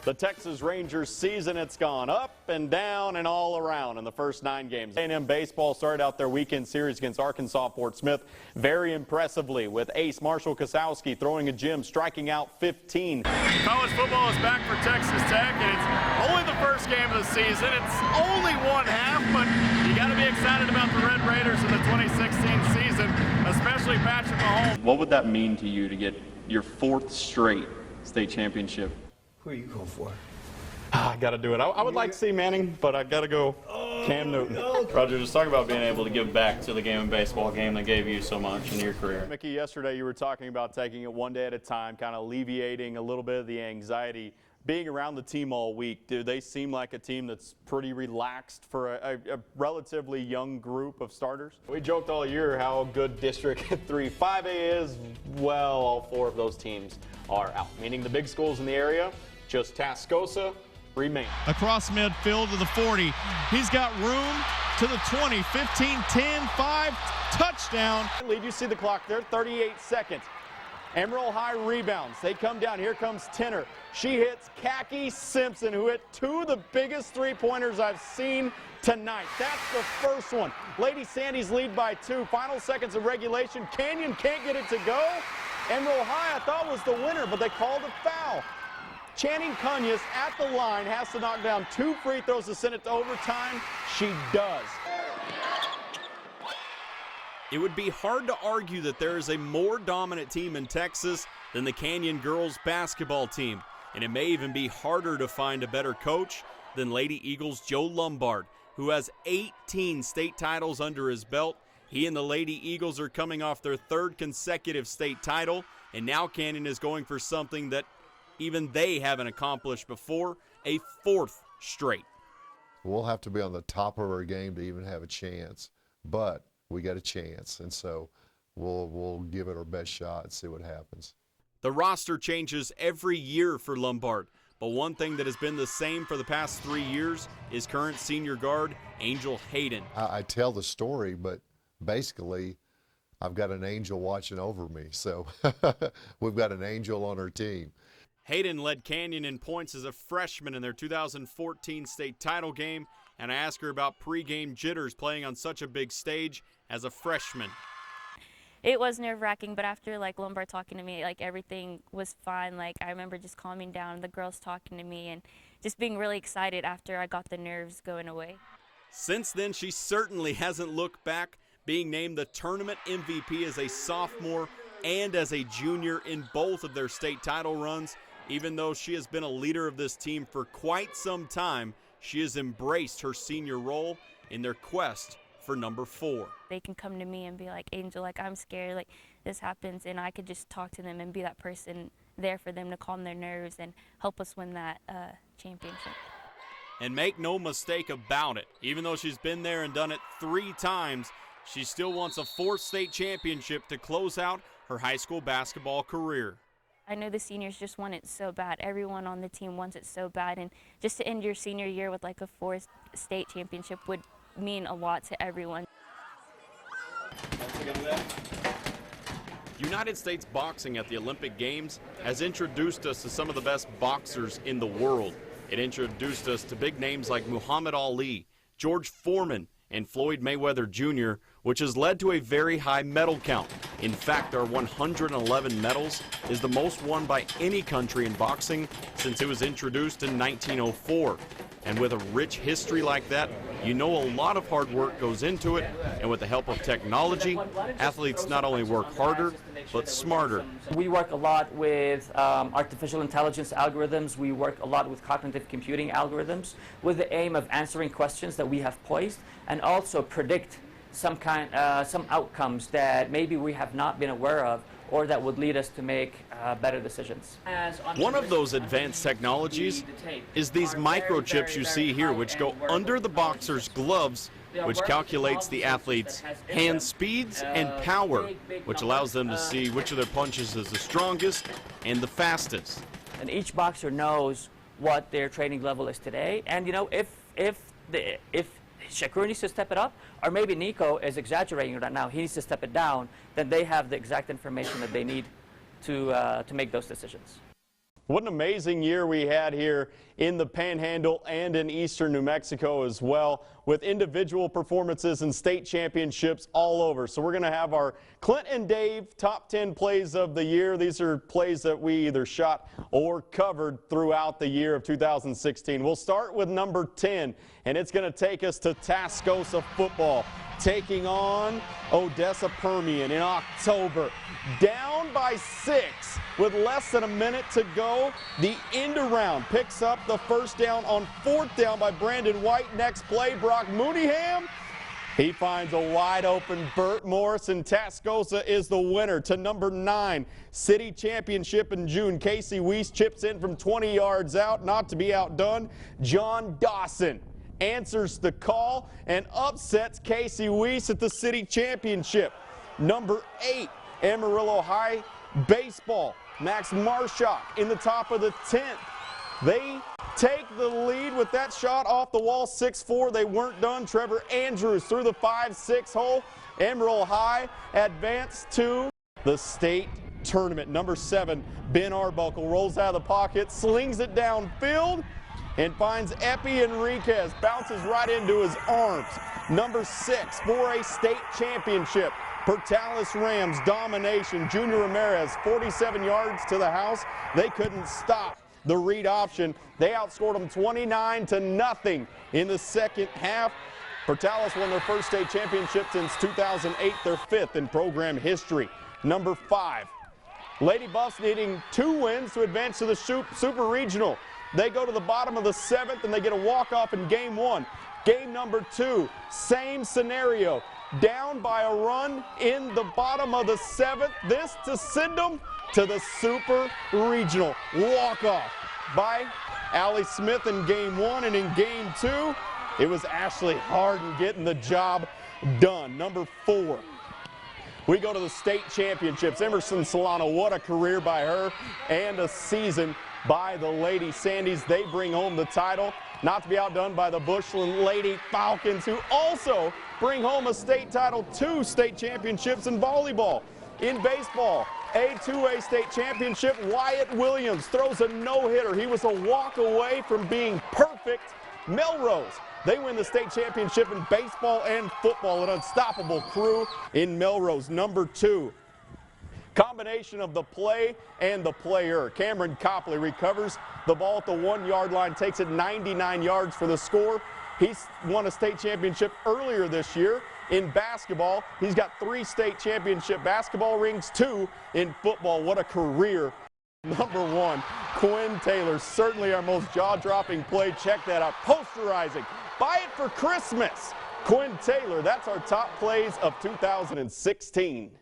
The Texas Rangers season, it's gone up and down and all around in the first 9 games. A&M baseball started out their weekend series against Arkansas Fort Smith very impressively, with ace Marshall Kosowski throwing a gem, striking out 15. College football is back for Texas Tech, and it's only the first game of the season. It's only one half, but you got to be excited about the Red Raiders in the 2016 season, especially Patrick Mahomes. What would that mean to you to get your 4th straight state championship? Who are you going for? I got to do it. I would like to see Manning, but I got to go Cam Newton. Roger, just talk about being able to give back to the game of baseball game that gave you so much in your career. Mickey, yesterday you were talking about taking it one day at a time, kind of alleviating a little bit of the anxiety. Being around the team all week, do they seem like a team that's pretty relaxed for a relatively young group of starters? We joked all year how good District 3 5A is. Well, all 4 of those teams are out, meaning the big schools in the area. Just Tascosa remain. Across midfield to the 40. He's got room to the 20, 15, 10, 5, touchdown. Lead, you see the clock there, 38 seconds. Emerald High rebounds. They come down. Here comes Tenner. She hits Khaki Simpson, who hit 2 of the biggest 3-pointers I've seen tonight. That's the first one. Lady Sandy's lead by 2. Final seconds of regulation. Canyon can't get it to go. Emerald High, I thought, was the winner, but they called a foul. Channing Cunya's at the line, has to knock down 2 free throws to send it to overtime. She does. It would be hard to argue that there is a more dominant team in Texas than the Canyon girls basketball team, and it may even be harder to find a better coach than Lady Eagles' Joe Lombard, who has 18 state titles under his belt. He and the Lady Eagles are coming off their 3rd consecutive state title, and now Canyon is going for something that even they haven't accomplished before, a 4th straight. We'll have to be on the top of our game to even have a chance, but we got a chance, and so we'll give it our best shot and see what happens. The roster changes every year for Lombard, but one thing that has been the same for the past 3 years is current senior guard Angel Hayden. I tell the story, but basically I've got an angel watching over me, so we've got an angel on our team. Hayden led Canyon in points as a freshman in their 2014 state title game, and I asked her about pregame jitters playing on such a big stage as a freshman. It was nerve-wracking, but after Lombard talking to me, everything was fine. I remember just calming down, the girls talking to me, and just being really excited after I got the nerves going away. Since then, she certainly hasn't looked back, being named the tournament MVP as a sophomore and as a junior in both of their state title runs. Even though she has been a leader of this team for quite some time, she has embraced her senior role in their quest for number 4. They can come to me and be like, Angel, I'm scared, this happens, and I could just talk to them and be that person there for them to calm their nerves and help us win that championship. And make no mistake about it, even though she's been there and done it 3 times, she still wants a 4th state championship to close out her high school basketball career. I know the seniors just want it so bad. Everyone on the team wants it so bad, and just to end your senior year with a 4th state championship would mean a lot to everyone. United States boxing at the Olympic Games has introduced us to some of the best boxers in the world. It introduced us to big names like Muhammad Ali, George Foreman, and Floyd Mayweather Jr., which has led to a very high medal count. In fact, our 111 medals is the most won by any country in boxing since it was introduced in 1904. And with a rich history like that, you know a lot of hard work goes into it, and with the help of technology, athletes not only work harder, but smarter. We work a lot with artificial intelligence algorithms. We work a lot with cognitive computing algorithms with the aim of answering questions that we have posed and also predict some outcomes that maybe we have not been aware of or that would lead us to make better decisions. One of those advanced technologies is these microchips you see here, which go under the boxer's gloves, which calculates the athlete's hand speeds and power, which allows them to see which of their punches is the strongest and the fastest. And each boxer knows what their training level is today, and if Shakur needs to step it up, or maybe Nico is exaggerating right now, he needs to step it down, then they have the exact information that they need to make those decisions. What an amazing year we had here in the Panhandle and in eastern New Mexico as well, with individual performances and state championships all over. So we're going to have our Clint and Dave top 10 plays of the year. These are plays that we either shot or covered throughout the year of 2016. We'll start with number 10, and it's going to take us to Tascosa football, taking on Odessa Permian in October. Down by 6 with less than a minute to go. The end around picks up the first down on 4th down by Brandon White. Next play, Brock Mooneyham. He finds a wide open Burt Morris, and Tascosa is the winner to number 9. City championship in June. Casey Weiss chips in from 20 yards out, not to be outdone. John Dawson answers the call and upsets Casey Weiss at the city championship. Number 8, Amarillo High baseball. Max Marshock in the top of the 10th. They take the lead with that shot off the wall, 6-4. They weren't done. Trevor Andrews through the 5-6 hole. Amarillo High advanced to the state tournament. Number 7, Ben Arbuckle rolls out of the pocket, slings it downfield, and finds Epi Enriquez. Bounces right into his arms. Number 6, 4A state championship. Portales Rams domination. Junior Ramirez, 47 yards to the house. They couldn't stop the read option. They outscored them 29-0 in the second half. Portales won their first state championship since 2008, their 5th in program history. Number 5, Lady Buffs needing 2 wins to advance to the Super Regional. They go to the bottom of the 7th and they get a walk-off in game 1. Game number 2, same scenario. Down by a run in the bottom of the 7th. This to send them to the Super Regional. Walk-off by Allie Smith in game 1, and in game 2, it was Ashley Harden getting the job done. Number 4. We go to the state championships. Emerson Solano, what a career by her, and a season by the Lady Sandys. They bring home the title, not to be outdone by the Bushland Lady Falcons, who also bring home a state title, 2 state championships in volleyball. In baseball, a 2A state championship. Wyatt Williams throws a no-hitter. He was a walk away from being perfect. Melrose, they win the state championship in baseball and football. An unstoppable crew in Melrose. Number 2. Combination of the play and the player. Cameron Copley recovers the ball at the 1-yard line, takes it 99 yards for the score. He's won a state championship earlier this year in basketball. He's got 3 state championship basketball rings, 2 in football. What a career. Number 1, Quinn Taylor, certainly our most jaw-dropping play. Check that out. Posterizing. Buy it for Christmas. Quinn Taylor, that's our top plays of 2016.